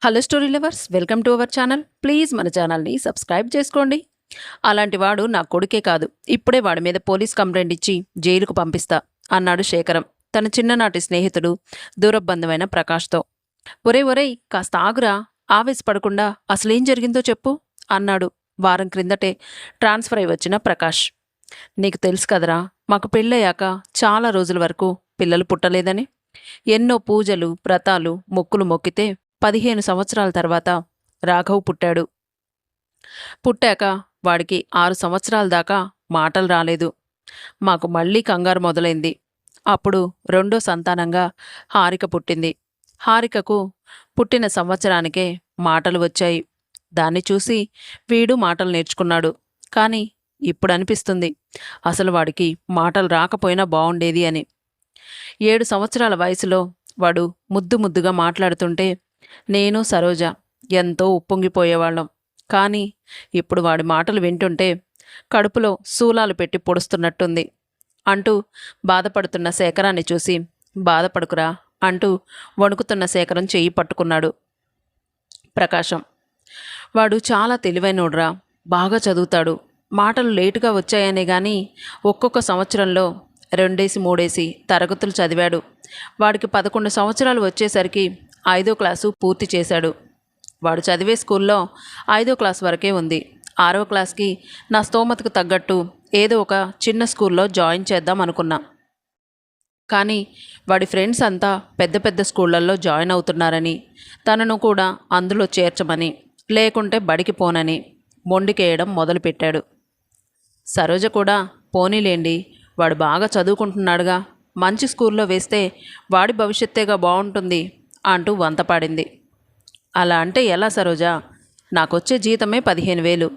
Hello story lovers, welcome to our channel. Please మన ఛానల్ని subscribe చేసుకోండి. అలాంటి వాడు నా కొడుకే కాదు, ఇప్పుడే వాడి మీద పోలీస్ కంప్లైంట్ ఇచ్చి జైలుకు పంపిస్తా అన్నాడు శేఖరం తన చిన్ననాటి స్నేహితుడు దూరబంధమైన ప్రకాష్తో. ఒరే ఒరేయ్, కాస్త ఆగురా, ఆవేశపడకుండా అసలేం జరిగిందో చెప్పు అన్నాడు వారం క్రిందటే ట్రాన్స్ఫర్ అయి వచ్చిన ప్రకాష్. నీకు తెలుసు కదరా, మాకు పెళ్ళయ్యాక చాలా రోజుల వరకు పిల్లలు పుట్టలేదని. ఎన్నో పూజలు వ్రతాలు మొక్కులు మొక్కితే 15 సంవత్సరాల తర్వాత రాఘవ్ పుట్టాడు. పుట్టాక వాడికి 6 సంవత్సరాల దాకా మాటలు రాలేదు. మాకు మళ్ళీ కంగారు మొదలైంది. అప్పుడు రెండో సంతానంగా హారిక పుట్టింది. హారికకు పుట్టిన సంవత్సరానికే మాటలు వచ్చాయి. దాన్ని చూసి వీడు మాటలు నేర్చుకున్నాడు. కానీ ఇప్పుడు అనిపిస్తుంది అసలు వాడికి మాటలు రాకపోయినా బాగుండేది అని. 7 సంవత్సరాల వయసులో వాడు ముద్దు ముద్దుగా మాట్లాడుతుంటే నేను సరోజ ఎంతో ఉప్పొంగిపోయేవాళ్ళం. కానీ ఇప్పుడు వాడి మాటలు వింటుంటే కడుపులో శూలాలు పెట్టి పొడుస్తున్నట్టుంది అంటూ బాధపడుతున్న శేఖరాన్ని చూసి, బాధపడుకురా అంటూ వణుకుతున్న శేఖరం చెయ్యి పట్టుకున్నాడు ప్రకాశం. వాడు చాలా తెలివైనోడ్రా, బాగా చదువుతాడు. మాటలు లేటుగా వచ్చాయనే గాని ఒక్కొక్క సంవత్సరంలో 2 3 తరగతులు చదివాడు. వాడికి 11 సంవత్సరాలు వచ్చేసరికి 5వ క్లాసు పూర్తి చేశాడు. వాడు చదివే స్కూల్లో 5వ క్లాస్ వరకే ఉంది. 6వ క్లాస్కి నా స్తోమతకు తగ్గట్టు ఏదో ఒక చిన్న స్కూల్లో జాయిన్ చేద్దాం అనుకున్నా. కానీ వాడి ఫ్రెండ్స్ అంతా పెద్ద పెద్ద స్కూళ్ళల్లో జాయిన్ అవుతున్నారని, తనను కూడా అందులో చేర్చమని, లేకుంటే బడికి పోనని మొండికేయడం మొదలుపెట్టాడు. సరోజ కూడా పోనీలేండి, వాడు బాగా చదువుకుంటున్నాడుగా, మంచి స్కూల్లో వేస్తే వాడి భవిష్యత్తేగా బాగుంటుంది అంటూ వంతపాడింది. అలా అంటే ఎలా సరోజా, నాకొచ్చే జీతమే 15,000.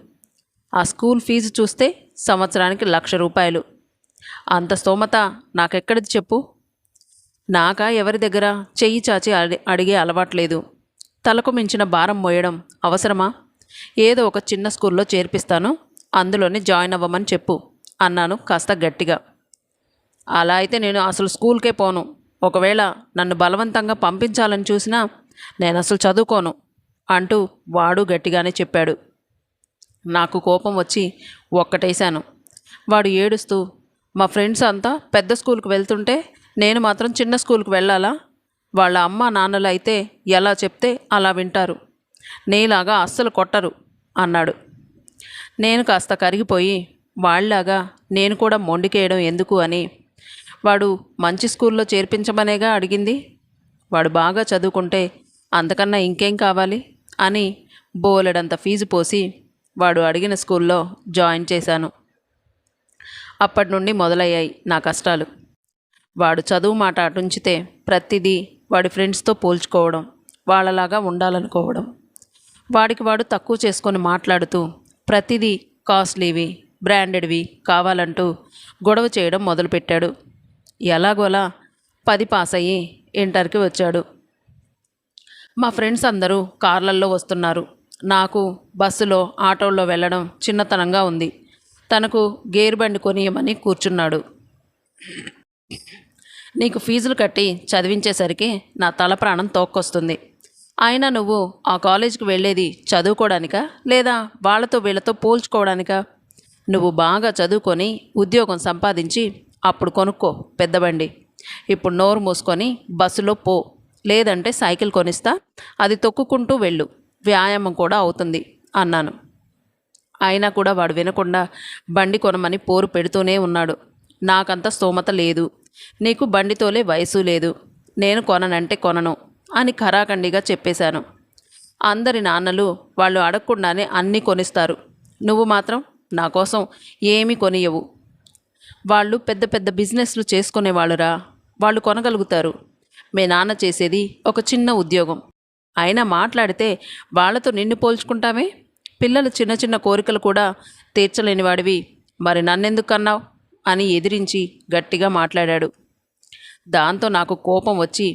ఆ స్కూల్ ఫీజు చూస్తే సంవత్సరానికి 1,00,000 రూపాయలు. అంత స్తోమత నాకెక్కడిది చెప్పు. నాకా ఎవరి దగ్గర చెయ్యి చాచి అడిగే అలవాట్లేదు. తలకు మించిన భారం మోయడం అవసరమా? ఏదో ఒక చిన్న స్కూల్లో చేర్పిస్తాను, అందులోనే జాయిన్ అవ్వమని చెప్పు అన్నాను కాస్త గట్టిగా. అలా అయితే నేను అసలు స్కూల్కే పోను. ఒకవేళ నన్ను బలవంతంగా పంపించాలని చూసినా నేను అసలు చదువుకోను అంటూ వాడు గట్టిగానే చెప్పాడు. నాకు కోపం వచ్చి ఒక్కటేశాను. వాడు ఏడుస్తూ, మా ఫ్రెండ్స్ అంతా పెద్ద స్కూల్కి వెళ్తుంటే నేను మాత్రం చిన్న స్కూల్కి వెళ్ళాలా? వాళ్ళ అమ్మ నాన్నలు అయితే ఎలా చెప్తే అలా వింటారు, నీలాగా అస్సలు కొట్టరు అన్నాడు. నేను కాస్త కరిగిపోయి, వాళ్ళలాగా నేను కూడా మొండికేయడం ఎందుకు అని, వాడు మంచి స్కూల్లో చేర్పించమనేగా అడిగింది, వాడు బాగా చదువుకుంటే అంతకన్నా ఇంకేం కావాలి అని బోలెడంత ఫీజు పోసి వాడు అడిగిన స్కూల్లో జాయిన్ చేశాను. అప్పటి నుండి మొదలయ్యాయి నా కష్టాలు. వాడు చదువు మాట అటుంచితే ప్రతిదీ వాడి ఫ్రెండ్స్తో పోల్చుకోవడం, వాళ్ళలాగా ఉండాలనుకోవడం, వాడికి వాడు తక్కువ చేసుకొని మాట్లాడుతూ ప్రతిదీ కాస్ట్లీవి బ్రాండెడ్వి కావాలంటూ గొడవ చేయడం మొదలుపెట్టాడు. ఎలాగోలా 10 పాస్ అయ్యి ఇంటర్కి వచ్చాడు. మా ఫ్రెండ్స్ అందరూ కార్లల్లో వస్తున్నారు. నాకు బస్సులో ఆటోల్లో వెళ్ళడం చిన్నతనంగా ఉంది. తనకు గేర్ బండి కొనియమని కూర్చున్నాడు. నీకు ఫీజులు కట్టి చదివించేసరికి నా తల ప్రాణం తోక్కొస్తుంది. అయినా నువ్వు ఆ కాలేజీకి వెళ్ళేది చదువుకోవడానికా, లేదా వాళ్ళతో వీళ్ళతో పోల్చుకోవడానికా? నువ్వు బాగా చదువుకొని ఉద్యోగం సంపాదించి అప్పుడు కొనుక్కో పెద్ద బండి. ఇప్పుడు నోరు మూసుకొని బస్సులో పో, లేదంటే సైకిల్ కొనిస్తా, అది తొక్కుకుంటూ వెళ్ళు, వ్యాయామం కూడా అవుతుంది అన్నాను. అయినా కూడా వాడు వినకుండా బండి కొనమని పోరు పెడుతూనే ఉన్నాడు. నాకంత స్తోమత లేదు, నీకు బండితోలే వయసు లేదు, నేను కొననంటే కొనను అని ఖరాఖండిగా చెప్పేశాను. అందరి నాన్నలు వాళ్ళు అడగకుండానే అన్నీ కొనిస్తారు, నువ్వు మాత్రం నా కోసం ఏమీ కొనియవు. వాళ్ళు పెద్ద పెద్ద బిజినెస్లు చేసుకునేవాళ్ళురా, వాళ్ళు కొనగలుగుతారు. మీ నాన్న చేసేది ఒక చిన్న ఉద్యోగం. అయినా మాట్లాడితే వాళ్ళతో నిన్ను పోల్చుకుంటామే. పిల్లలు చిన్న చిన్న కోరికలు కూడా తీర్చలేని వాడివి, మరి నన్నెందుకు అన్నావు అని ఎదిరించి గట్టిగా మాట్లాడాడు. దాంతో నాకు కోపం వచ్చి,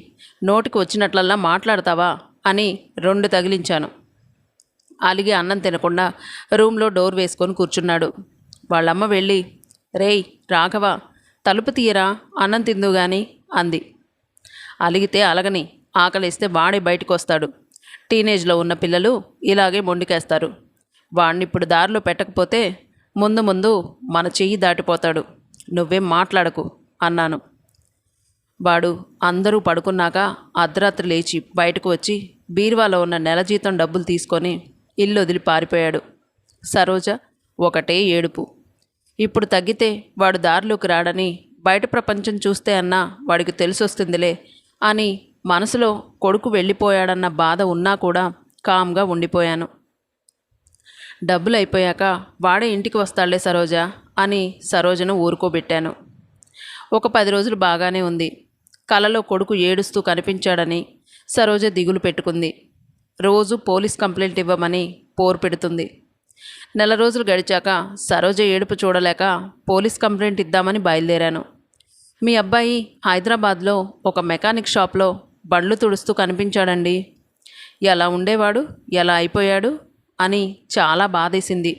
నోటికి వచ్చినట్లల్లా మాట్లాడతావా అని 2 తగిలించాను. అలిగి అన్నం తినకుండా రూమ్లో డోర్ వేసుకొని కూర్చున్నాడు. వాళ్ళమ్మ వెళ్ళి, రేయ్ రాఘవ, తలుపు తీయరా, అన్నం తిందు గాని అంది. అలిగితే అలగని, ఆకలిస్తే వాడే బయటకు వస్తాడు, టీనేజ్లో ఉన్న పిల్లలు ఇలాగే మొండికేస్తారు. వాణ్ణిప్పుడు దారిలో పెట్టకపోతే ముందు ముందు మన చెయ్యి దాటిపోతాడు. నువ్వేం మాట్లాడకు అన్నాను. వాడు అందరూ పడుకున్నాక అర్ధరాత్రి లేచి బయటకు వచ్చి బీరువాలో ఉన్న నెల జీతం డబ్బులు తీసుకొని ఇల్లు వదిలి పారిపోయాడు. సరోజ ఒకటే ఏడుపు. ఇప్పుడు తగ్గితే వాడు దారిలోకి రాడని, బయట ప్రపంచం చూస్తే అన్నా వాడికి తెలిసొస్తుందిలే అని మనసులో కొడుకు వెళ్ళిపోయాడన్న బాధ ఉన్నా కూడా కామ్గా ఉండిపోయాను. డబ్బులు అయిపోయాక వాడే ఇంటికి వస్తాడులే సరోజ అని సరోజను ఊరుకోబెట్టాను. ఒక 10 రోజులు బాగానే ఉంది. కలలో కొడుకు ఏడుస్తూ కనిపించాడని సరోజ దిగులు పెట్టుకుంది. రోజు పోలీస్ కంప్లైంట్ ఇవ్వమని పోరు పెడుతుంది. నెల రోజులు గడిచాక సరోజ ఏడుపు చూడలేక పోలీస్ కంప్లైంట్ ఇద్దామని బయలుదేరాను. మీ అబ్బాయి హైదరాబాద్లో ఒక మెకానిక్ షాప్లో బండ్లు తుడుస్తూ కనిపించాడండి. ఎలా ఉండేవాడు, ఎలా అయిపోయాడు అని చాలా బాధేసింది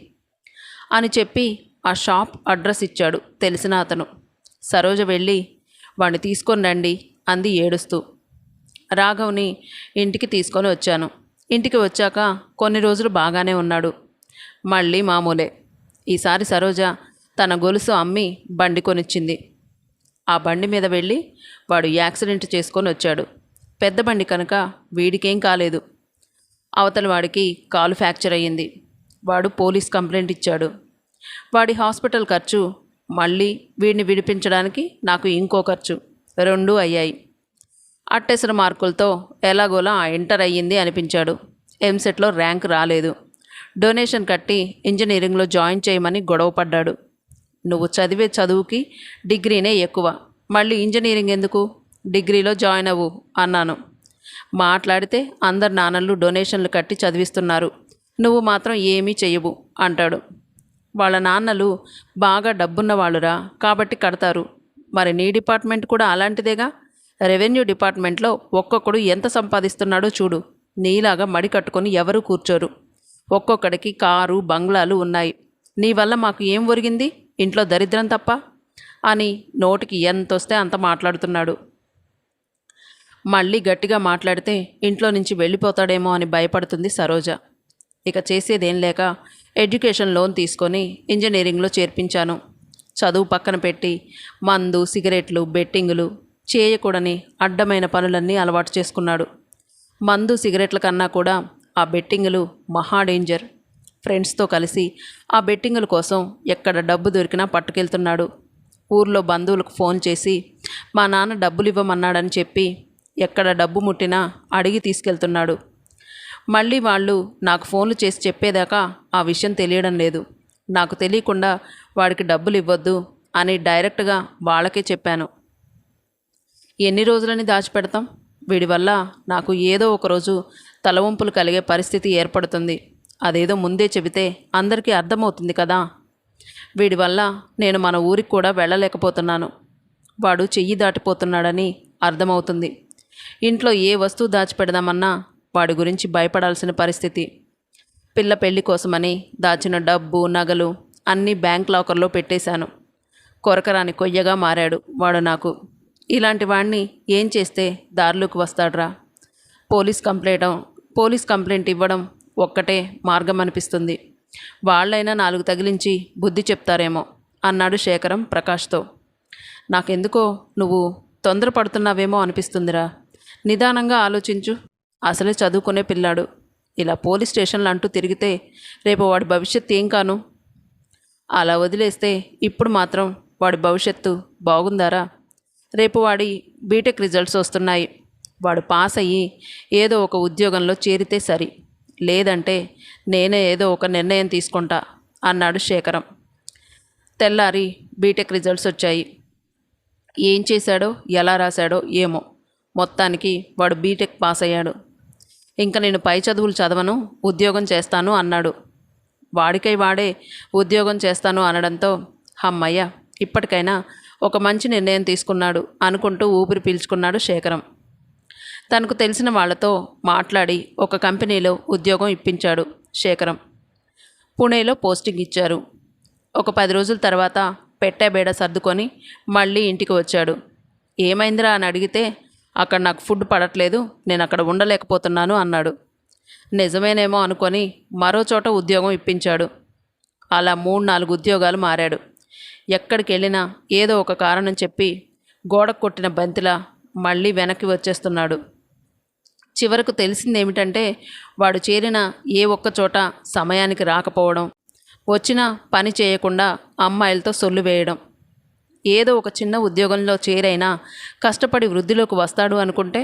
అని చెప్పి ఆ షాప్ అడ్రస్ ఇచ్చాడు తెలిసిన అతను. సరోజ వెళ్ళి వాడిని తీసుకొని రండి అంది ఏడుస్తూ. రాఘవ్ని ఇంటికి తీసుకొని వచ్చాను. ఇంటికి వచ్చాక కొన్ని రోజులు బాగానే ఉన్నాడు. మళ్ళీ మామూలే. ఈసారి సరోజ తన గొలుసు అమ్మి బండి కొనిచ్చింది. ఆ బండి మీద వెళ్ళి వాడు యాక్సిడెంట్ చేసుకొని వచ్చాడు. పెద్ద బండి కనుక వీడికేం కాలేదు. అవతల వాడికి కాలు ఫ్రాక్చర్ అయ్యింది. వాడు పోలీస్ కంప్లైంట్ ఇచ్చాడు. వాడి హాస్పిటల్ ఖర్చు, మళ్ళీ వీడిని విడిపించడానికి నాకు ఇంకో ఖర్చు, 2 అయ్యాయి. అట్టెసర మార్కులతో ఎలాగోలా ఇంటర్ అయ్యింది అనిపించాడు. ఎంసెట్లో ర్యాంక్ రాలేదు. డొనేషన్ కట్టి ఇంజనీరింగ్లో జాయిన్ చేయమని గొడవ పడ్డాడు. నువ్వు చదివే చదువుకి డిగ్రీనే ఎక్కువ, మళ్ళీ ఇంజనీరింగ్ ఎందుకు, డిగ్రీలో జాయిన్ అవ్వు అన్నాను. మాట్లాడితే అందరు నాన్నలు డొనేషన్లు కట్టి చదివిస్తున్నారు, నువ్వు మాత్రం ఏమీ చెయ్యవు అంటాడు. వాళ్ళ నాన్నలు బాగా డబ్బున్న వాళ్ళురా, కాబట్టి కడతారు. మరి నీ డిపార్ట్మెంట్ కూడా అలాంటిదేగా. రెవెన్యూ డిపార్ట్మెంట్లో ఒక్కొక్కడు ఎంత సంపాదిస్తున్నాడో చూడు. నీలాగా మడి కట్టుకొని ఎవరూ కూర్చోరు. ఒక్కొక్కడికి కారు బంగ్లాలు ఉన్నాయి. నీ వల్ల మాకు ఏం ఒరిగింది, ఇంట్లో దరిద్రం తప్ప అని నోటికి ఎంతొస్తే అంత మాట్లాడుతున్నాడు. మళ్ళీ గట్టిగా మాట్లాడితే ఇంట్లో నుంచి వెళ్ళిపోతాడేమో అని భయపడుతుంది సరోజ. ఇక చేసేదేం లేక ఎడ్యుకేషన్ లోన్ తీసుకొని ఇంజనీరింగ్లో చేర్పించాను. చదువు పక్కన పెట్టి మందు, సిగరెట్లు, బెట్టింగులు, చేయకూడని అడ్డమైన పనులన్నీ అలవాటు చేసుకున్నాడు. మందు సిగరెట్ల కన్నా కూడా ఆ బెట్టింగులు మహా డేంజర్. ఫ్రెండ్స్తో కలిసి ఆ బెట్టింగుల కోసం ఎక్కడ డబ్బు దొరికినా పట్టుకెళ్తున్నాడు. ఊర్లో బంధువులకు ఫోన్ చేసి మా నాన్న డబ్బులు ఇవ్వమన్నాడని చెప్పి ఎక్కడ డబ్బు ముట్టినా అడిగి తీసుకెళ్తున్నాడు. మళ్ళీ వాళ్ళు నాకు ఫోన్లు చేసి చెప్పేదాకా ఆ విషయం తెలియడం లేదు. నాకు తెలియకుండా వాడికి డబ్బులు ఇవ్వద్దు అని డైరెక్ట్గా వాళ్ళకే చెప్పాను. ఎన్ని రోజులని దాచిపెడతాం? వీడి వల్ల నాకు ఏదో ఒకరోజు తలవంపులు కలిగే పరిస్థితి ఏర్పడుతుంది. అదేదో ముందే చెబితే అందరికీ అర్థమవుతుంది కదా. వీడి వల్ల నేను మన ఊరికి కూడా వెళ్ళలేకపోతున్నాను. వాడు చెయ్యి దాటిపోతున్నాడని అర్థమవుతుంది. ఇంట్లో ఏ వస్తువు దాచిపెడదామన్నా వాడి గురించి భయపడాల్సిన పరిస్థితి. పిల్ల పెళ్లి కోసమని దాచిన డబ్బు, నగలు అన్నీ బ్యాంక్ లాకర్లో పెట్టేశాను. కొరకరాని కొయ్యగా మారాడు వాడు నాకు. ఇలాంటి వాడిని ఏం చేస్తే దారిలోకి వస్తాడ్రా? పోలీస్ కంప్లైంట్ ఇవ్వడం ఒక్కటే మార్గం అనిపిస్తుంది. వాళ్ళైనా 4 తగిలించి బుద్ధి చెప్తారేమో అన్నాడు శేఖరం ప్రకాష్తో. నాకెందుకో నువ్వు తొందరపడుతున్నావేమో అనిపిస్తుందిరా. నిదానంగా ఆలోచించు. అసలే చదువుకునే పిల్లాడు. ఇలా పోలీస్ స్టేషన్లు అంటూ తిరిగితే రేపు వాడి భవిష్యత్తు ఏం కాను? అలా వదిలేస్తే ఇప్పుడు మాత్రం వాడి భవిష్యత్తు బాగుందారా? రేపు వాడి బీటెక్ రిజల్ట్స్ వస్తున్నాయి. వాడు పాస్ అయ్యి ఏదో ఒక ఉద్యోగంలో చేరితే సరి, లేదంటే నేనే ఏదో ఒక నిర్ణయం తీసుకుంటా అన్నాడు శేఖరం. తెల్లారి బీటెక్ రిజల్ట్స్ వచ్చాయి. ఏం చేశాడో ఎలా రాశాడో ఏమో, మొత్తానికి వాడు బీటెక్ పాస్ అయ్యాడు. ఇంకా నేను పై చదువులు చదవను, ఉద్యోగం చేస్తాను అన్నాడు. వాడికై వాడే ఉద్యోగం చేస్తాను అనడంతో అమ్మయ్య, ఇప్పటికైనా ఒక మంచి నిర్ణయం తీసుకున్నాడు అనుకుంటూ ఊపిరి పీల్చుకున్నాడు శేఖరం. తనకు తెలిసిన వాళ్లతో మాట్లాడి ఒక కంపెనీలో ఉద్యోగం ఇప్పించాడు శేఖరం. పుణేలో పోస్టింగ్ ఇచ్చారు. ఒక 10 రోజుల తర్వాత పెట్టేబేడ సర్దుకొని మళ్ళీ ఇంటికి వచ్చాడు. ఏమైందిరా అని అడిగితే అక్కడ నాకు ఫుడ్ పడట్లేదు, నేను అక్కడ ఉండలేకపోతున్నాను అన్నాడు. నిజమేనేమో అనుకొని మరో చోట ఉద్యోగం ఇప్పించాడు. అలా 3-4 ఉద్యోగాలు మారాడు. ఎక్కడికి వెళ్ళినా ఏదో ఒక కారణం చెప్పి గోడకు కొట్టిన బంతిలా మళ్ళీ వెనక్కి వచ్చేస్తున్నాడు. చివరకు తెలిసిందేమిటంటే వాడు చేరిన ఏ ఒక్క చోట సమయానికి రాకపోవడం, వచ్చిన పని చేయకుండా అమ్మాయిలతో సొల్లు వేయడం. ఏదో ఒక చిన్న ఉద్యోగంలో చేరైనా కష్టపడి వృద్ధిలోకి వస్తాడు అనుకుంటే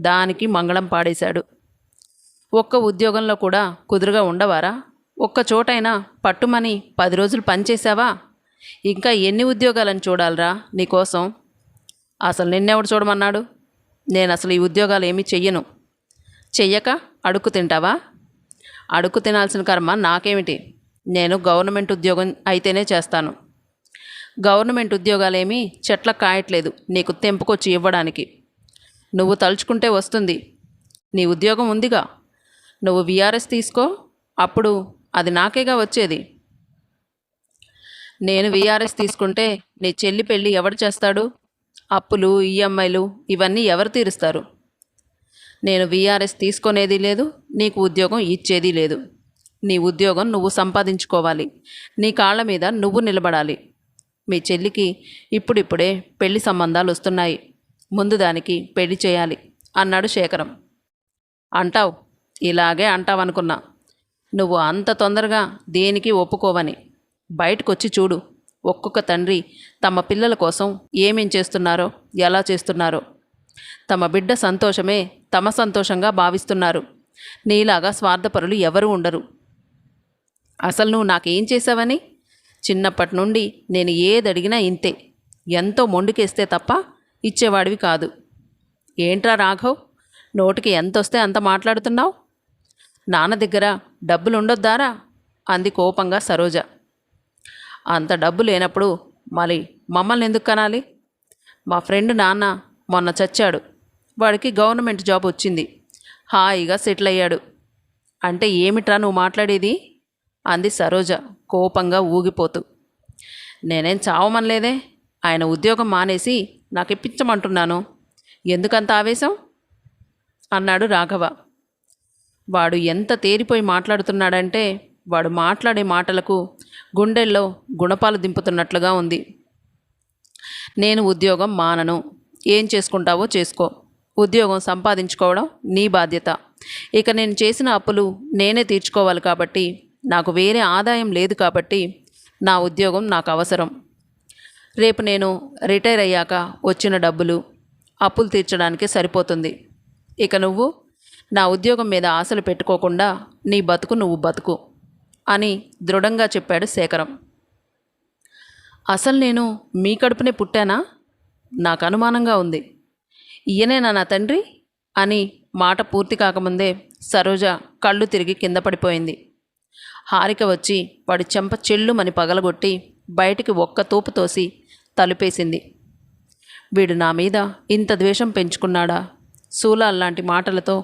దానికి మంగళం పాడేశాడు. ఒక్క ఉద్యోగంలో కూడా కుదురుగా ఉండవారా? ఒక్క చోటైనా పట్టుమని 10 రోజులు పనిచేశావా? ఇంకా ఎన్ని ఉద్యోగాలను చూడాలరా నీకోసం? అసలు నిన్నెవడు చూడమన్నాడు? నేను అసలు ఈ ఉద్యోగాలు ఏమీ చెయ్యను. చెయ్యక అడుక్కు తింటావా? అడుక్కు తినాల్సిన కర్మ నాకేమిటి? నేను గవర్నమెంట్ ఉద్యోగం అయితేనే చేస్తాను. గవర్నమెంట్ ఉద్యోగాలేమీ చెట్లకు కాయట్లేదు నీకు తెంపుకొచ్చి ఇవ్వడానికి. నువ్వు తలుచుకుంటే వస్తుంది. నీ ఉద్యోగం ఉందిగా, నువ్వు విఆర్ఎస్ తీసుకో, అప్పుడు అది నాకేగా వచ్చేది. నేను విఆర్ఎస్ తీసుకుంటే నీ చెల్లి పెళ్ళి ఎవడు చేస్తాడు? అప్పులు, ఈఎంఐలు ఇవన్నీ ఎవరు తీరుస్తారు? నేను విఆర్ఎస్ తీసుకునేది లేదు, నీకు ఉద్యోగం ఇచ్చేది లేదు. నీ ఉద్యోగం నువ్వు సంపాదించుకోవాలి. నీ కాళ్ళ మీద నువ్వు నిలబడాలి. మీ చెల్లికి ఇప్పుడిప్పుడే పెళ్లి సంబంధాలు వస్తున్నాయి. ముందు దానికి పెళ్లి చేయాలి అన్నాడు శేఖరం. అంటావు, ఇలాగే అంటావనుకున్నా. నువ్వు అంత తొందరగా దేనికి ఒప్పుకోవని. బయటకొచ్చి చూడు, ఒక్కొక్క తండ్రి తమ పిల్లల కోసం ఏమేం చేస్తున్నారో, ఎలా చేస్తున్నారో. తమ బిడ్డ సంతోషమే తమ సంతోషంగా భావిస్తున్నారు. నీలాగా స్వార్థపరులు ఎవరూ ఉండరు. అసలు నువ్వు నాకేం చేశావని? చిన్నప్పటి నుండి నేను ఏదడిగినా ఇంతే. ఎంతో మొండికేస్తే తప్ప ఇచ్చేవాడివి కాదు. ఏంట్రా రాఘవ్, నోటికి ఎంతొస్తే అంత మాట్లాడుతున్నావు? నాన్న దగ్గర డబ్బులు ఉండొద్దారా? అంది కోపంగా సరోజ. అంత డబ్బు లేనప్పుడు మరి మమ్మల్ని ఎందుకు కనాలి? మా ఫ్రెండ్ నాన్న మొన్న చచ్చాడు. వాడికి గవర్నమెంట్ జాబ్ వచ్చింది. హాయిగా సెటిల్ అయ్యాడు. అంటే ఏమిట్రా నువ్వు మాట్లాడేది? అంది సరోజ కోపంగా ఊగిపోతూ. నేనేం చావమనలేదే. ఆయన ఉద్యోగం మానేసి నాకు ఇప్పించమంటున్నాను. ఎందుకంత ఆవేశం? అన్నాడు రాఘవ. వాడు ఎంత తేరిపోయి మాట్లాడుతున్నాడంటే వాడు మాట్లాడే మాటలకు గుండెల్లో గుణపాలు దింపుతున్నట్లుగా ఉంది. నేను ఉద్యోగం మానను. ఏం చేసుకుంటావో చేసుకో. ఉద్యోగం సంపాదించుకోవడం నీ బాధ్యత. ఇక నేను చేసిన అప్పులు నేనే తీర్చుకోవాలి కాబట్టి, నాకు వేరే ఆదాయం లేదు కాబట్టి నా ఉద్యోగం నాకు అవసరం. రేపు నేను రిటైర్ అయ్యాక వచ్చిన డబ్బులు అప్పులు తీర్చడానికి సరిపోతుంది. ఇక నువ్వు నా ఉద్యోగం మీద ఆశలు పెట్టుకోకుండా నీ బతుకు నువ్వు బతుకు అని దృఢంగా చెప్పాడు శేఖరం. అసలు నేను మీ కడుపునే పుట్టానా? నాకు అనుమానంగా ఉంది. ఈయనేనా నా తండ్రి? అని మాట పూర్తి కాకముందే సరోజ కళ్ళు తిరిగి కింద పడిపోయింది. హారిక వచ్చి వాడి చెంప చెల్లుమని పగలగొట్టి బయటికి ఒక్క తోపు తోసి తలుపేసింది. వీడు నా మీద ఇంత ద్వేషం పెంచుకున్నాడా? శూలాల్లాంటి మాటలతో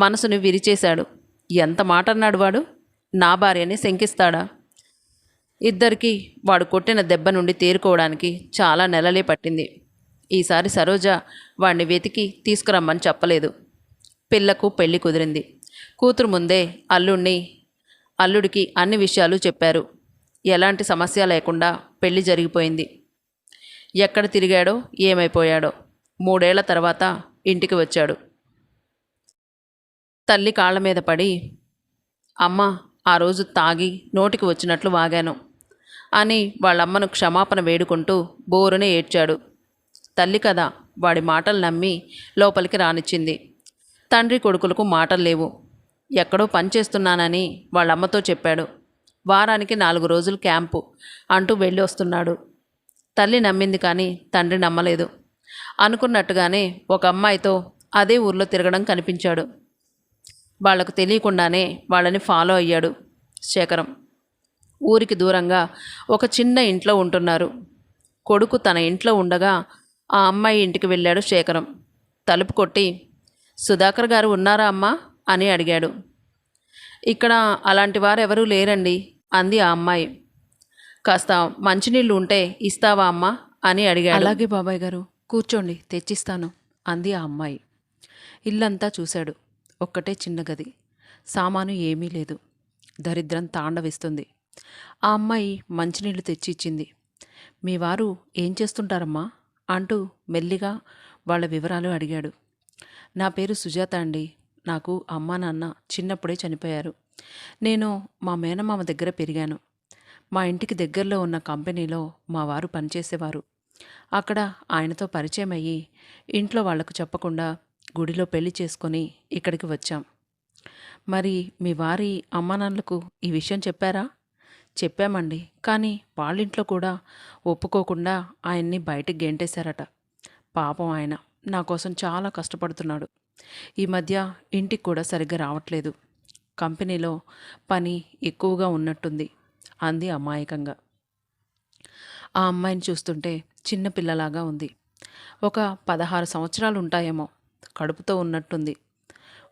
మనసుని విరిచేశాడు. ఎంత మాట అన్నాడు వాడు? నా భార్యని శంకిస్తాడా? ఇద్దరికీ వాడు కొట్టిన దెబ్బ నుండి తేరుకోవడానికి చాలా నెలలే పట్టింది. ఈసారి సరోజ వాడిని వెతికి తీసుకురమ్మని చెప్పలేదు. పిల్లకు పెళ్లి కుదిరింది. కూతురు ముందే అల్లుడికి అన్ని విషయాలు చెప్పారు. ఎలాంటి సమస్య లేకుండా పెళ్లి జరిగిపోయింది. ఎక్కడ తిరిగాడో ఏమైపోయాడో 3 ఏళ్ల తర్వాత ఇంటికి వచ్చాడు. తల్లి కాళ్ళ మీద పడి, అమ్మ ఆ రోజు తాగి నోటికి వచ్చినట్లు వాగాను అని వాళ్ళమ్మను క్షమాపణ వేడుకుంటూ బోరునే ఏడ్చాడు. తల్లి కదా వాడి మాటలు నమ్మి లోపలికి రానిచ్చింది. తండ్రి కొడుకులకు మాటలు లేవు. ఎక్కడో పనిచేస్తున్నానని వాళ్ళమ్మతో చెప్పాడు. వారానికి 4 రోజులు క్యాంపు అంటూ వెళ్ళి వస్తున్నాడు. తల్లి నమ్మింది కానీ తండ్రి నమ్మలేదు. అనుకున్నట్టుగానే ఒక అమ్మాయితో అదే ఊర్లో తిరగడం కనిపించాడు. వాళ్లకు తెలియకుండానే వాళ్ళని ఫాలో అయ్యాడు శేఖరం. ఊరికి దూరంగా ఒక చిన్న ఇంట్లో ఉంటున్నారు. కొడుకు తన ఇంట్లో ఉండగా ఆ అమ్మాయి ఇంటికి వెళ్ళాడు శేఖరం. తలుపు కొట్టి, సుధాకర్ గారు ఉన్నారా అమ్మా అని అడిగాడు. ఇక్కడ అలాంటి వారెవరూ లేరండి అంది ఆ అమ్మాయి. కాస్త మంచినీళ్ళు ఉంటే ఇస్తావా అమ్మా అని అడిగాడు. అలాగే బాబాయ్ గారు, కూర్చోండి తెచ్చిస్తాను అంది ఆ అమ్మాయి. ఇల్లంతా చూశాడు. ఒక్కటే చిన్న గది. సామాను ఏమీ లేదు. దరిద్రం తాండవిస్తుంది. ఆ అమ్మాయి మంచినీళ్లు తెచ్చి ఇచ్చింది. మీ వారు ఏం చేస్తుంటారమ్మా అంటూ మెల్లిగా వాళ్ళ వివరాలు అడిగాడు. నా పేరు సుజాత అండి. నాకు అమ్మా నాన్న చిన్నప్పుడే చనిపోయారు. నేను మా మేనమామ దగ్గర పెరిగాను. మా ఇంటికి దగ్గరలో ఉన్న కంపెనీలో మా వారు పనిచేసేవారు. అక్కడ ఆయనతో పరిచయం అయ్యి ఇంట్లో వాళ్లకు చెప్పకుండా గుడిలో పెళ్లి చేసుకొని ఇక్కడికి వచ్చాం. మరి మీ వారి అమ్మానాన్నలకు ఈ విషయం చెప్పారా? చెప్పామండి. కానీ వాళ్ళింట్లో కూడా ఒప్పుకోకుండా ఆయన్ని బయటికి గెంటేశారట. పాపం ఆయన నా కోసం చాలా కష్టపడుతున్నాడు. ఈ మధ్య ఇంటికి కూడా సరిగ్గా రావట్లేదు. కంపెనీలో పని ఎక్కువగా ఉన్నట్టుంది అంది అమాయకంగా. ఆ అమ్మాయిని చూస్తుంటే చిన్నపిల్లలాగా ఉంది. ఒక 16 సంవత్సరాలు ఉంటాయేమో. కడుపుతో ఉన్నట్టుంది.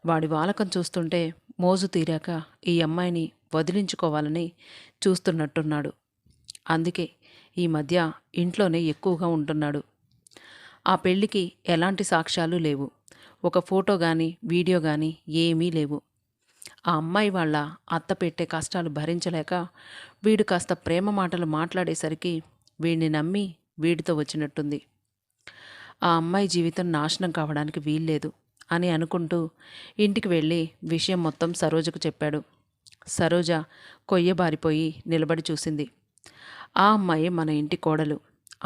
వాడి వాలకం చూస్తుంటే మోజు తీరాక ఈ అమ్మాయిని వదిలించుకోవాలని చూస్తున్నట్టున్నాడు. అందుకే ఈ మధ్య ఇంట్లోనే ఎక్కువగా ఉంటున్నాడు. ఆ పెళ్ళికి ఎలాంటి సాక్ష్యాలు లేవు. ఒక ఫోటో కానీ వీడియో కానీ ఏమీ లేవు. ఆ అమ్మాయి వాళ్ళ అత్త పెట్టే కష్టాలు భరించలేక వీడు కాస్త ప్రేమ మాటలు మాట్లాడేసరికి వీడిని నమ్మి వీడితో వచ్చినట్టుంది. ఆ అమ్మాయి జీవితం నాశనం కావడానికి వీల్లేదు అని అనుకుంటూ ఇంటికి వెళ్ళి విషయం మొత్తం సరోజకు చెప్పాడు. సరోజ కొయ్యబారిపోయి నిలబడి చూసింది. ఆ అమ్మాయి మన ఇంటి కోడలు.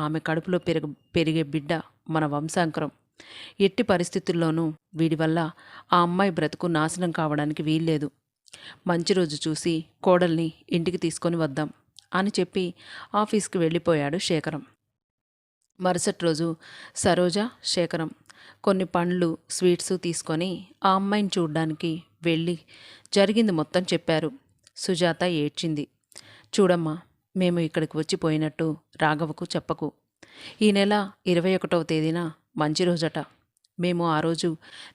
ఆమె కడుపులో పెరిగే బిడ్డ మన వంశాంకరం. ఎట్టి పరిస్థితుల్లోనూ వీడి వల్ల ఆ అమ్మాయి బ్రతుకు నాశనం కావడానికి వీల్లేదు. మంచి రోజు చూసి కోడల్ని ఇంటికి తీసుకొని వద్దాం అని చెప్పి ఆఫీస్కి వెళ్ళిపోయాడు శేఖరం. మరుసటి రోజు సరోజ, శేఖరం కొన్ని పండ్లు, స్వీట్స్ తీసుకొని ఆ అమ్మాయిని చూడ్డానికి వెళ్ళి జరిగింది మొత్తం చెప్పారు. సుజాత ఏడ్చింది. చూడమ్మా, మేము ఇక్కడికి వచ్చిపోయినట్టు రాఘవకు చెప్పకు. ఈ నెల 21వ తేదీన మంచి రోజట. మేము ఆ రోజు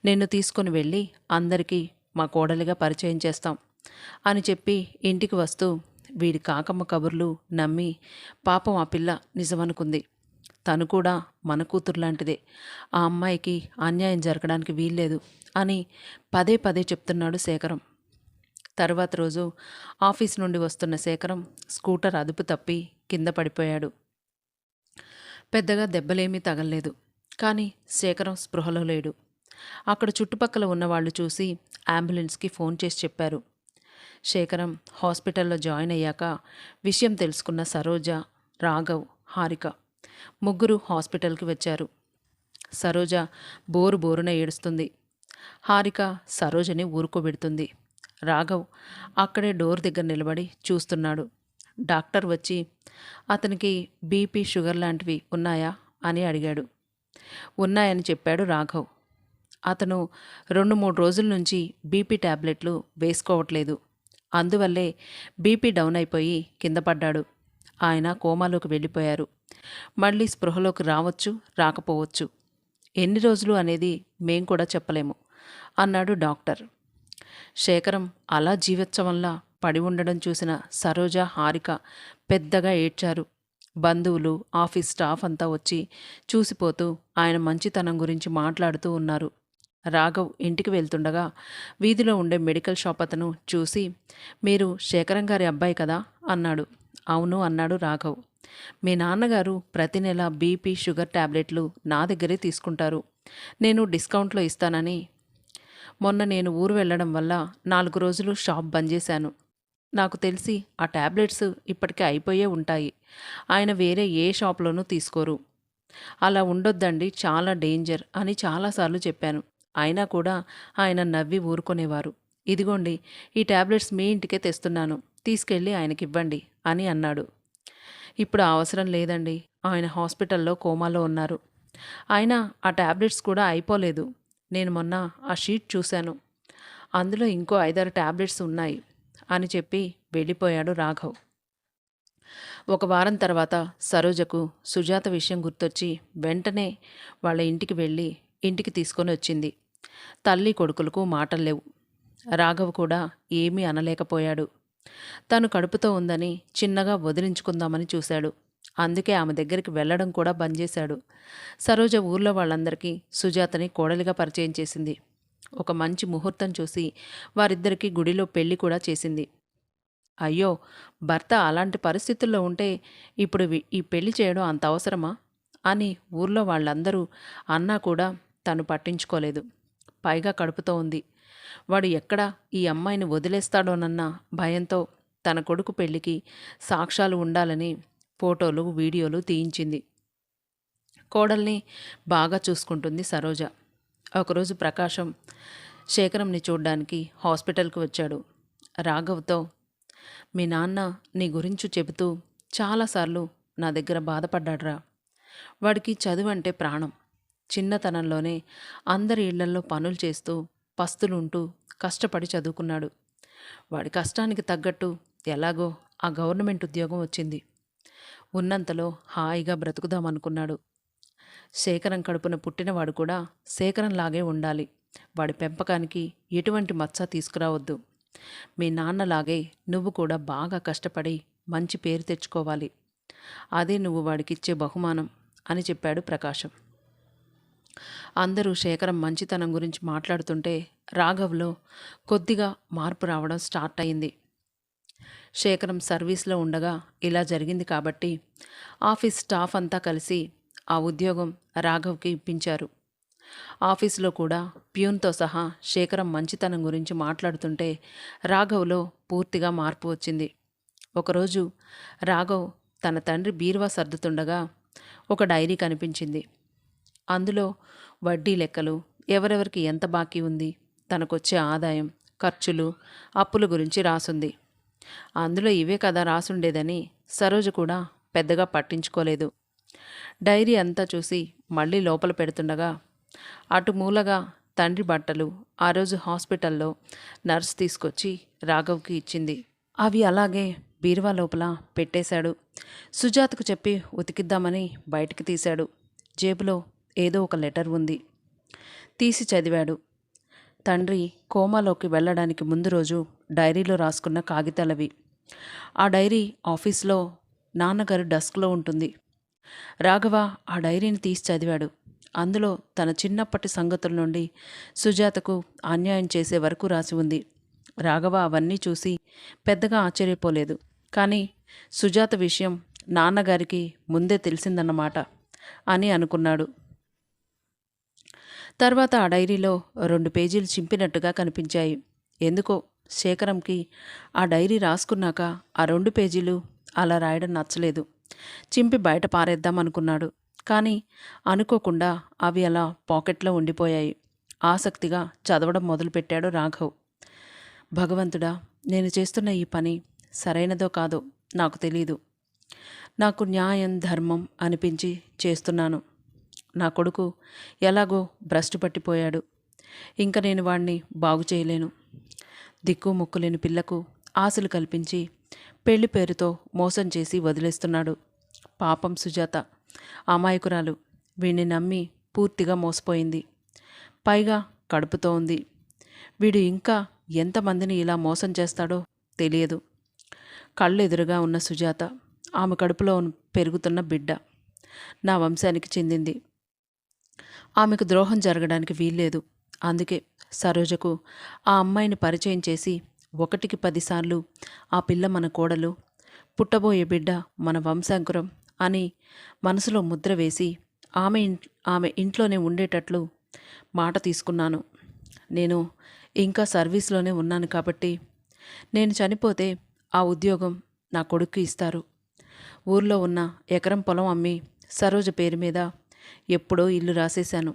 నిన్ను తీసుకొని వెళ్ళి అందరికీ మా కోడలిగా పరిచయం చేస్తాం అని చెప్పి ఇంటికి వస్తూ వీడి కాకమ్మ కబుర్లు నమ్మి పాపం ఆ పిల్ల నిజమనుకుంది. తను కూడా మన కూతురులాంటిదే. ఆ అమ్మాయికి అన్యాయం జరగడానికి వీల్లేదు అని పదే పదే చెప్తున్నాడు శేఖరం. తరువాత రోజు ఆఫీస్ నుండి వస్తున్న శేఖరం స్కూటర్ అదుపు తప్పి కింద పడిపోయాడు. పెద్దగా దెబ్బలేమీ తగల్లేదు. కానీ శేఖరం స్పృహలో లేడు. అక్కడ చుట్టుపక్కల ఉన్నవాళ్లు చూసి అంబులెన్స్కి ఫోన్ చేసి చెప్పారు. శేఖరం హాస్పిటల్లో జాయిన్ అయ్యాక విషయం తెలుసుకున్న సరోజ, రాఘవ్, హారిక ముగ్గురు హాస్పిటల్కి వచ్చారు. సరోజ బోరున ఏడుస్తుంది. హారిక సరోజని ఊరుకోబెడుతుంది. రాఘవ్ అక్కడే డోర్ దగ్గర నిలబడి చూస్తున్నాడు. డాక్టర్ వచ్చి అతనికి బీపీ, షుగర్ లాంటివి ఉన్నాయా అని అడిగాడు. ఉన్నాయని చెప్పాడు రాఘవ్. అతను 2-3 రోజుల నుంచి బీపీ టాబ్లెట్లు వేసుకోవట్లేదు. అందువల్లే బీపీ డౌన్ అయిపోయి కింద పడ్డాడు. ఆయన కోమాలోకి వెళ్ళిపోయారు. మళ్ళీ స్పృహలోకి రావచ్చు, రాకపోవచ్చు. ఎన్ని రోజులు అనేది మేం కూడా చెప్పలేము అన్నాడు డాక్టర్. శేఖరం అలా జీవోత్సవంలా పడి ఉండడం చూసిన సరోజ, హారిక పెద్దగా ఏడ్చారు. బంధువులు, ఆఫీస్ స్టాఫ్ అంతా వచ్చి చూసిపోతూ ఆయన మంచితనం గురించి మాట్లాడుతూ ఉన్నారు. రాఘవ్ ఇంటికి వెళ్తుండగా వీధిలో ఉండే మెడికల్ షాప్ అతను చూసి, మీరు శేఖరం గారి అబ్బాయి కదా అన్నాడు. అవును అన్నాడు రాఘవ్. మీ నాన్నగారు ప్రతి నెల బీపీ, షుగర్ టాబ్లెట్లు నా దగ్గరే తీసుకుంటారు. నేను డిస్కౌంట్లో ఇస్తానని మొన్న నేను ఊరు వెళ్ళడం వల్ల 4 రోజులు షాప్ బంద్ చేశాను. నాకు తెలిసి ఆ టాబ్లెట్స్ ఇప్పటికే అయిపోయే ఉంటాయి. ఆయన వేరే ఏ షాప్లోనూ తీసుకోరు. అలా ఉండొద్దండి, చాలా డేంజర్ అని చాలాసార్లు చెప్పాను. అయినా కూడా ఆయన నవ్వి ఊరుకునేవారు. ఇదిగోండి, ఈ టాబ్లెట్స్ మీ ఇంటికే తెస్తున్నాను, తీసుకెళ్ళి ఆయనకివ్వండి అని అన్నాడు. ఇప్పుడు అవసరం లేదండి, ఆయన హాస్పిటల్లో కోమాలో ఉన్నారు. అయినా ఆ టాబ్లెట్స్ కూడా అయిపోలేదు. నేను మొన్న ఆ షీట్ చూశాను. అందులో ఇంకో 5-6 టాబ్లెట్స్ ఉన్నాయి అని చెప్పి వెళ్ళిపోయాడు రాఘవ్. ఒక వారం తర్వాత సరోజకు సుజాత విషయం గుర్తొచ్చి వెంటనే వాళ్ళ ఇంటికి వెళ్ళి ఇంటికి తీసుకొని వచ్చింది. తల్లి కొడుకులకు మాటలు లేవు. రాఘవ్ కూడా ఏమీ అనలేకపోయాడు. తను కడుపుతో ఉందని చిన్నగా వదిలించుకుందామని చూశాడు. అందుకే ఆమె దగ్గరికి వెళ్ళడం కూడా బంద్ చేశాడు. సరోజ ఊర్లో వాళ్ళందరికీ సుజాతని కోడలిగా పరిచయం చేసింది. ఒక మంచి ముహూర్తం చూసి వారిద్దరికీ గుడిలో పెళ్లి కూడా చేసింది. అయ్యో! భర్త అలాంటి పరిస్థితుల్లో ఉంటే ఇప్పుడు ఈ పెళ్లి చేయడం అంత అవసరమా? అని ఊర్లో వాళ్ళందరూ అన్నా కూడా తను పట్టించుకోలేదు. పైగా కడుపుతో ఉంది. వాడు ఎక్కడ ఈ అమ్మాయిని వదిలేస్తాడోనన్న భయంతో తన కొడుకు పెళ్లికి సాక్ష్యాలు ఉండాలని ఫోటోలు, వీడియోలు తీయించింది. కోడల్ని బాగా చూసుకుంటుంది సరోజ. ఒకరోజు ప్రకాశం శేఖరంని చూడ్డానికి హాస్పిటల్కి వచ్చాడు. రాఘవ్తో, మీ నాన్న నీ గురించి చెబుతూ చాలాసార్లు నా దగ్గర బాధపడ్డాడ్రా. వాడికి చదువు అంటే ప్రాణం. చిన్నతనంలోనే అందరి ఇళ్లల్లో పనులు చేస్తూ పస్తులుంటూ కష్టపడి చదువుకున్నాడు. వాడి కష్టానికి తగ్గట్టు ఎలాగో ఆ గవర్నమెంట్ ఉద్యోగం వచ్చింది. ఉన్నంతలో హాయిగా బ్రతుకుదామనుకున్నాడు. శేఖరం కడుపున పుట్టినవాడు కూడా శేఖరంలాగే ఉండాలి. వాడి పెంపకానికి ఎటువంటి మచ్చ తీసుకురావద్దు. మీ నాన్నలాగే నువ్వు కూడా బాగా కష్టపడి మంచి పేరు తెచ్చుకోవాలి. అదే నువ్వు వాడికిచ్చే బహుమానం అని చెప్పాడు ప్రకాశం. అందరూ శేఖరం మంచితనం గురించి మాట్లాడుతుంటే రాఘవ్లో కొద్దిగా మార్పు రావడం స్టార్ట్ అయింది. శేఖరం సర్వీస్లో ఉండగా ఇలా జరిగింది కాబట్టి ఆఫీస్ స్టాఫ్ అంతా కలిసి ఆ ఉద్యోగం రాఘవ్కి ఇప్పించారు. ఆఫీసులో కూడా ప్యూన్తో సహా శేఖరం మంచితనం గురించి మాట్లాడుతుంటే రాఘవ్లో పూర్తిగా మార్పు వచ్చింది. ఒకరోజు రాఘవ్ తన తండ్రి బీరువా సర్దుతుండగా ఒక డైరీ కనిపించింది. అందులో వడ్డీ లెక్కలు, ఎవరెవరికి ఎంత బాకీ ఉంది, తనకొచ్చే ఆదాయం, ఖర్చులు, అప్పుల గురించి రాసుంది. అందులో ఇవే కదా రాసుండేదని సరోజ కూడా పెద్దగా పట్టించుకోలేదు. డైరీ అంతా చూసి మళ్ళీ లోపల పెడుతుండగా అటు మూలగా తండ్రి బట్టలు ఆ రోజు హాస్పిటల్లో నర్స్ తీసుకొచ్చి రాఘవ్కి ఇచ్చింది. అవి అలాగే బీరువా లోపల పెట్టేశాడు. సుజాతకు చెప్పి ఉతికిద్దామని బయటికి తీశాడు. జేబులో ఏదో ఒక లెటర్ ఉంది. తీసి చదివాడు. తండ్రి కోమాలోకి వెళ్ళడానికి ముందు రోజు డైరీలో రాసుకున్న కాగితాలవి. ఆ డైరీ ఆఫీస్లో నాన్నగారు డెస్క్లో ఉంటుంది. రాఘవ ఆ డైరీని తీసి చదివాడు. అందులో తన చిన్నప్పటి సంగతుల నుండి సుజాతకు అన్యాయం చేసే వరకు రాసి ఉంది. రాఘవ అవన్నీ చూసి పెద్దగా ఆశ్చర్యపోలేదు. కానీ సుజాత విషయం నాన్నగారికి ముందే తెలిసిందన్నమాట అని అనుకున్నాడు. తర్వాత ఆ డైరీలో 2 పేజీలు చింపినట్టుగా కనిపించాయి. ఎందుకో శేఖరంకి ఆ డైరీ రాసుకున్నాక ఆ 2 పేజీలు అలా రాయడం నచ్చలేదు. చింపి బయట పారేద్దామనుకున్నాడు. కానీ అనుకోకుండా అవి అలా పాకెట్లో ఉండిపోయాయి. ఆసక్తిగా చదవడం మొదలుపెట్టాడు రాఘవ్. భగవంతుడా, నేను చేస్తున్న ఈ పని సరైనదో కాదో నాకు తెలీదు. నాకు న్యాయం, ధర్మం అనిపించి చేస్తున్నాను. నా కొడుకు ఎలాగో భ్రష్టు పట్టిపోయాడు. ఇంక నేను వాణ్ణి బాగు చేయలేను. దిక్కు ముక్కులేని పిల్లకు ఆశలు కల్పించి పెళ్లి పేరుతో మోసం చేసి వదిలేస్తున్నాడు. పాపం సుజాత అమాయకురాలు. వీడిని నమ్మి పూర్తిగా మోసపోయింది. పైగా కడుపుతో ఉంది. వీడు ఇంకా ఎంతమందిని ఇలా మోసం చేస్తాడో తెలియదు. కళ్ళు ఎదురుగా ఉన్న సుజాత, ఆమె కడుపులో పెరుగుతున్న బిడ్డ నా వంశానికి చెందింది. ఆమెకు ద్రోహం జరగడానికి వీల్లేదు. అందుకే సరోజకు ఆ అమ్మాయిని పరిచయం చేసి 1కి 10 సార్లు ఆ పిల్ల మన కోడలు, పుట్టబోయే బిడ్డ మన వంశాంకురం అని మనసులో ముద్ర వేసి ఆమె ఇంట్లోనే ఉండేటట్లు మాట తీసుకున్నాను. నేను ఇంకా సర్వీస్లోనే ఉన్నాను కాబట్టి నేను చనిపోతే ఆ ఉద్యోగం నా కొడుక్కి ఇస్తారు. ఊర్లో ఉన్న ఎకరం పొలం అమ్మి సరోజ పేరు మీద ఎప్పుడో ఇల్లు రాసేశాను.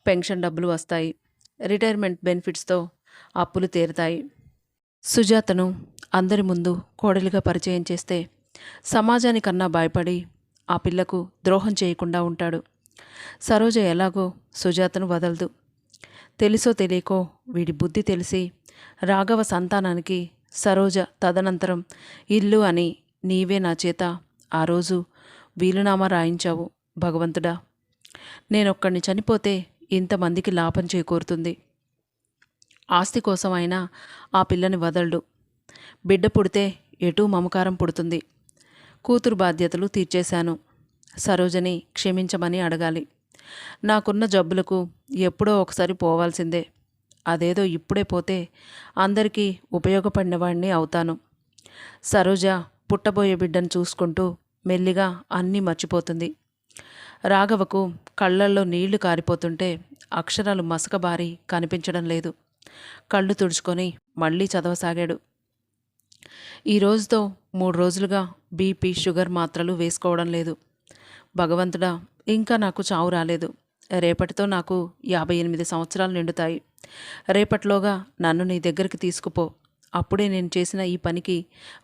పెన్షన్ డబ్బులు వస్తాయి. రిటైర్మెంట్ బెనిఫిట్స్తో అప్పులు తీరుతాయి. సుజాతను అందరి ముందు కోడలిగా పరిచయం చేస్తే సమాజానికన్నా భయపడి ఆ పిల్లకు ద్రోహం చేయకుండా ఉంటాడు. సరోజ ఎలాగో సుజాతను వదలదు. తెలుసో తెలియకో వీడి బుద్ధి తెలిసి రాఘవ సంతానానికి సరోజ తదనంతరం ఇల్లు అని నీవే నా చేత ఆ రోజు వీలునామా రాయించావు. భగవంతుడా, నేనొక్కడిని చనిపోతే ఇంతమందికి లాభం చేకూరుతుంది. ఆస్తి కోసం అయినా ఆ పిల్లని వదలడు. బిడ్డ పుడితే ఎటూ మమకారం పుడుతుంది. కూతురు బాధ్యతలు తీర్చేశాను. సరోజని క్షమించమని అడగాలి. నాకున్న జబ్బులకు ఎప్పుడో ఒకసారి పోవాల్సిందే. అదేదో ఇప్పుడే పోతే అందరికీ ఉపయోగపడినవాడిని అవుతాను. సరోజ పుట్టబోయే బిడ్డను చూసుకుంటూ మెల్లిగా అన్నీ మర్చిపోతుంది. రాఘవకు కళ్ళల్లో నీళ్లు కారిపోతుంటే అక్షరాలు మసకబారి కనిపించడం లేదు. కళ్ళు తుడుచుకొని మళ్ళీ చదవసాగాడు. ఈ రోజుతో 3 రోజులుగా బీపీ, షుగర్ మాత్రలు వేసుకోవడం లేదు. భగవంతుడా, ఇంకా నాకు చావు రాలేదు. రేపటితో నాకు 58 సంవత్సరాలు నిండుతాయి. రేపటిలోగా నన్ను నీ దగ్గరికి తీసుకుపో. అప్పుడే నేను చేసిన ఈ పనికి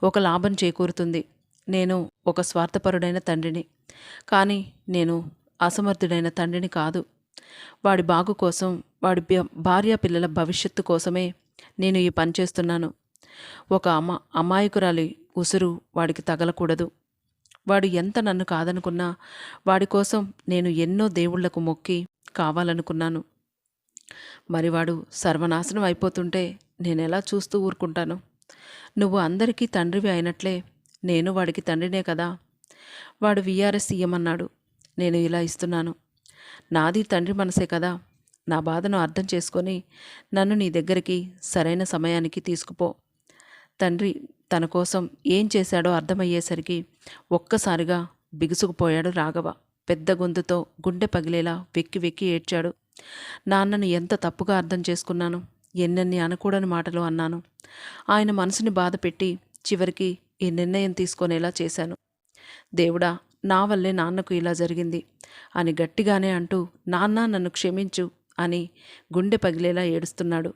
ఒక లాభం చేకూరుతుంది. నేను ఒక స్వార్థపరుడైన తండ్రిని, కానీ నేను అసమర్థుడైన తండ్రిని కాదు. వాడి బాగు కోసం, వాడి భార్య పిల్లల భవిష్యత్తు కోసమే నేను ఈ పని చేస్తున్నాను. ఒక అమాయకురాలి ఉసురు వాడికి తగలకూడదు. వాడు ఎంత నన్ను కాదనుకున్నా వాడి కోసం నేను ఎన్నో దేవుళ్లకు మొక్కి కావాలనుకున్నాను. మరి వాడు సర్వనాశనం అయిపోతుంటే నేనెలా చూస్తూ ఊరుకుంటాను? నువ్వు అందరికీ తండ్రివి అయినట్లే నేను వాడికి తండ్రినే కదా. వాడు వీఆర్ఎస్ సీఎం అన్నాడు. నేను ఇలా ఇస్తున్నాను. నాది తండ్రి మనసే కదా. నా బాధను అర్థం చేసుకొని నన్ను నీ దగ్గరికి సరైన సమయానికి తీసుకుపో. తండ్రి తన కోసం ఏం చేశాడో అర్థమయ్యేసరికి ఒక్కసారిగా బిగుసుకుపోయాడు రాఘవ. పెద్ద గొంతుతో గుండె పగిలేలా వెక్కి వెక్కి ఏడ్చాడు. నాన్నను ఎంత తప్పుగా అర్థం చేసుకున్నాను. ఎన్నెన్ని అనకూడని మాటలు అన్నాను. ఆయన మనసుని బాధ పెట్టి చివరికి ఈ నిర్ణయం తీసుకునేలా చేశాను. దేవుడా, నా వల్లే నాన్నకు ఇలా జరిగింది అని గట్టిగానే అంటూ నాన్న నన్ను క్షమించు అని గుండె పగిలేలా ఏడుస్తున్నాడు.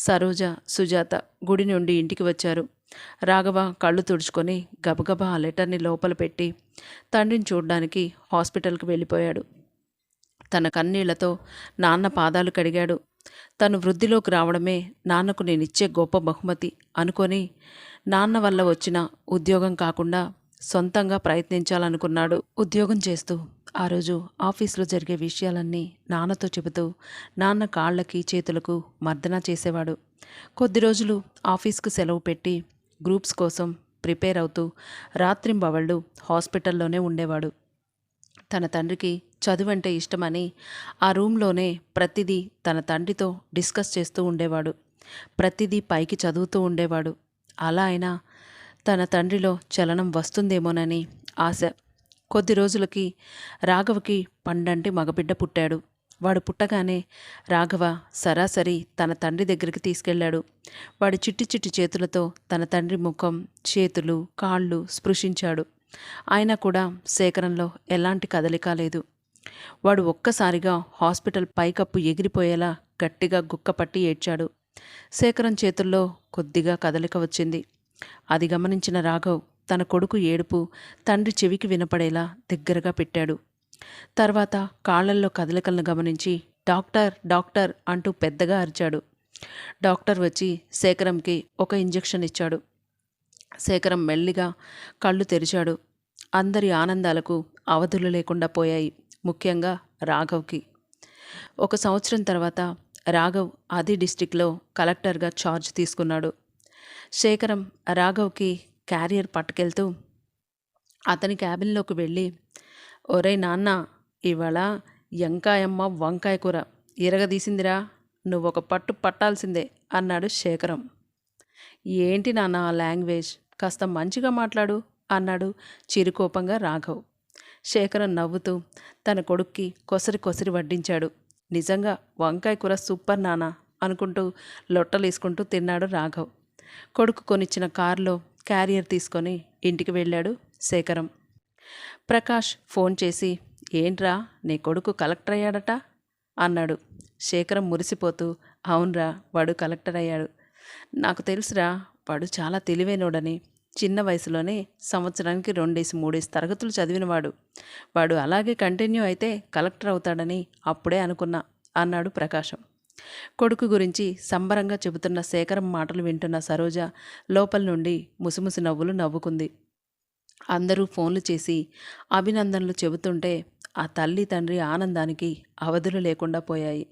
సరోజ, సుజాత గుడి నుండి ఇంటికి వచ్చారు. రాఘవ కళ్ళు తుడుచుకొని గబగబా ఆ లెటర్ని లోపల పెట్టి తండ్రిని చూడ్డానికి హాస్పిటల్కి వెళ్ళిపోయాడు. తన కన్నీళ్లతో నాన్న పాదాలు కడిగాడు. తను వృద్ధిలోకి రావడమే నాన్నకు నేనిచ్చే గొప్ప బహుమతి అనుకొని నాన్న వల్ల వచ్చిన ఉద్యోగం కాకుండా సొంతంగా ప్రయత్నించాలనుకున్నాడు. ఉద్యోగం చేస్తూ ఆ రోజు ఆఫీస్లో జరిగే విషయాలన్నీ నాన్నతో చెబుతూ నాన్న కాళ్ళకి చేతులకు మర్దన చేసేవాడు. కొద్ది రోజులు ఆఫీస్కు సెలవు పెట్టి గ్రూప్స్ కోసం ప్రిపేర్ అవుతూ రాత్రింబవళ్ళు హాస్పిటల్లోనే ఉండేవాడు. తన తండ్రికి చదువంటే ఇష్టమని ఆ రూమ్లోనే ప్రతిదీ తన తండ్రితో డిస్కస్ చేస్తూ ఉండేవాడు. ప్రతిదీ పైకి చదువుతూ ఉండేవాడు. అలా అయినా తన తండ్రిలో చలనం వస్తుందేమోనని ఆశ. కొద్ది రోజులకి రాఘవకి పండంటి మగబిడ్డ పుట్టాడు. వాడు పుట్టగానే రాఘవ సరాసరి తన తండ్రి దగ్గరికి తీసుకెళ్లాడు. వాడి చిట్టి చిట్టి చేతులతో తన తండ్రి ముఖం, చేతులు, కాళ్ళు స్పృశించాడు. అయినా కూడా శేఖరంలో ఎలాంటి కదలిక లేదు. వాడు ఒక్కసారిగా హాస్పిటల్ పైకప్పు ఎగిరిపోయేలా గట్టిగా గుక్కపట్టి ఏడ్చాడు. శేఖరం చేతుల్లో కొద్దిగా కదలిక వచ్చింది. అది గమనించిన రాఘవ్ తన కొడుకు ఏడుపు తండ్రి చెవికి వినపడేలా దగ్గరగా పెట్టాడు. తర్వాత కాళ్లల్లో కదలికలను గమనించి డాక్టర్ డాక్టర్ అంటూ పెద్దగా అరిచాడు. డాక్టర్ వచ్చి శేఖరంకి ఒక ఇంజెక్షన్ ఇచ్చాడు. శేఖరం మెల్లిగా కళ్ళు తెరిచాడు. అందరి ఆనందాలకు అవధులు లేకుండా పోయాయి, ముఖ్యంగా రాఘవ్కి. 1 సంవత్సరం తర్వాత రాఘవ్ అదే డిస్టిక్లో కలెక్టర్గా ఛార్జ్ తీసుకున్నాడు. శేఖరం రాఘవ్కి క్యారియర్ పట్టుకెళ్తూ అతని క్యాబిన్లోకి వెళ్ళి, ఒరేయ్ నాన్న, ఇవాళ ఎంకాయమ్మ వంకాయ కూర ఇరగదీసిందిరా, నువ్వొక పట్టు పట్టాల్సిందే అన్నాడు శేఖరం. ఏంటి నాన్న ఆ లాంగ్వేజ్, కాస్త మంచిగా మాట్లాడు అన్నాడు చిరుకోపంగా రాఘవ్. శేఖరం నవ్వుతూ తన కొడుక్కి కొసరి కొసరి వడ్డించాడు. నిజంగా వంకాయ కూర సూపర్ నాన్న అనుకుంటూ లొట్టలేసుకుంటూ తిన్నాడు రాఘవ్. కొడుకు కొనిచ్చిన కారులో క్యారియర్ తీసుకొని ఇంటికి వెళ్ళాడు శేఖరం. ప్రకాష్ ఫోన్ చేసి, ఏంట్రా నీ కొడుకు కలెక్టర్ అయ్యాడట అన్నాడు. శేఖరం మురిసిపోతూ, అవునరా, వాడు కలెక్టర్ అయ్యాడు. నాకు తెలుసురా, వాడు చాలా తెలివైనోడని. చిన్న వయసులోనే సంవత్సరానికి 2-3 తరగతులు చదివినవాడు. వాడు అలాగే కంటిన్యూ అయితే కలెక్టర్ అవుతాడని అప్పుడే అనుకున్నా అన్నాడు ప్రకాశం. కొడుకు గురించి సంబరంగా చెబుతున్న శేఖరం మాటలు వింటున్న సరోజ లోపల నుండి ముసిముసి నవ్వులు నవ్వుకుంది. అందరూ ఫోన్లు చేసి అభినందనలు చెబుతుంటే ఆ తల్లి తండ్రి ఆనందానికి అవధులు లేకుండా పోయాయి.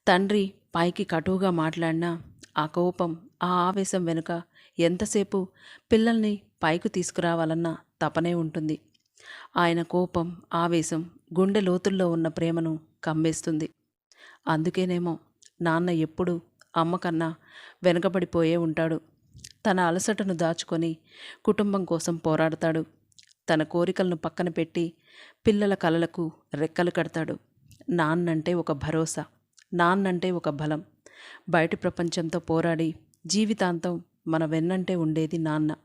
తండ్రి పైకి కటువుగా మాట్లాడినా ఆ కోపం, ఆ ఆవేశం వెనుక ఎంతసేపు పిల్లల్ని పైకి తీసుకురావాలన్న తపనే ఉంటుంది. ఆయన కోపం, ఆవేశం గుండె లోతుల్లో ఉన్న ప్రేమను కమ్మేస్తుంది. అందుకేనేమో నాన్న ఎప్పుడూ అమ్మ కన్నా వెనుకబడిపోయే ఉంటాడు. తన అలసటను దాచుకొని కుటుంబం కోసం పోరాడతాడు. తన కోరికలను పక్కన పెట్టి పిల్లల కలలకు రెక్కలు కడతాడు. నాన్నంటే ఒక భరోసా, నాన్నంటే ఒక బలం. బయటి ప్రపంచంతో పోరాడి జీవితాంతం మన వెన్నంటే ఉండేది నాన్న.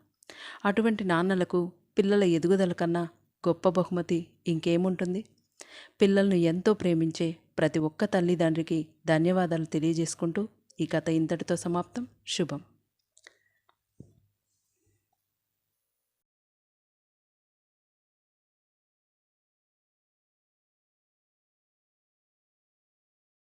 అటువంటి నాన్నలకు పిల్లల ఎదుగుదల కన్నా గొప్ప బహుమతి ఇంకేముంటుంది? పిల్లలను ఎంతో ప్రేమించే ప్రతి ఒక్క తల్లిదండ్రికి ధన్యవాదాలు తెలియజేసుకుంటూ ఈ కథ ఇంతటితో సమాప్తం. శుభం.